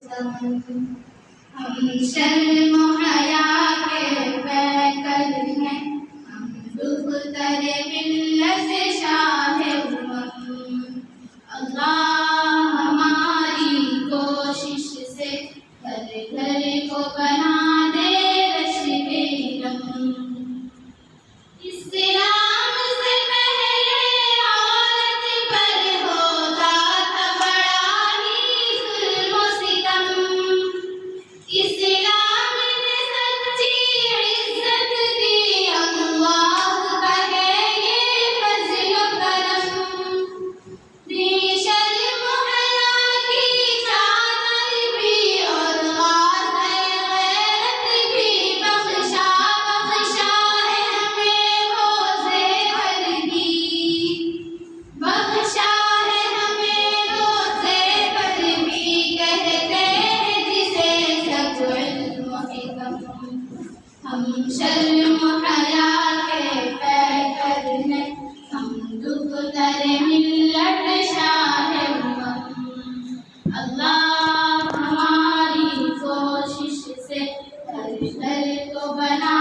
ہم شرم و حیا کے پیکر ہیں، ہم دختر ملت شاہ امم۔ اللہ ہماری کوشش سے گھر گھر کو بنا دے رشک علم۔ اسلام سے پہلے عورت پر ہوتا تھا بڑا ہی ظلم و ستم۔ اسلام نے سچی عزت دی، اللہ کا ہے یہ فضل و کرم۔ بے شرم و حیا کی چادر بھی اور غازۂ غیرت بھی بخشا ہے ہمیں وہ زیور بھی، بخشا ہے ہمیں وہ زیور بھی، کہتے ہیں جسے سب علم و حکم۔ ہم شرم و حیا کے پیکر ہیں، ہم دختر ملت شاہ امم۔ اللہ ہماری کوشش سے گھر گھر کو بنا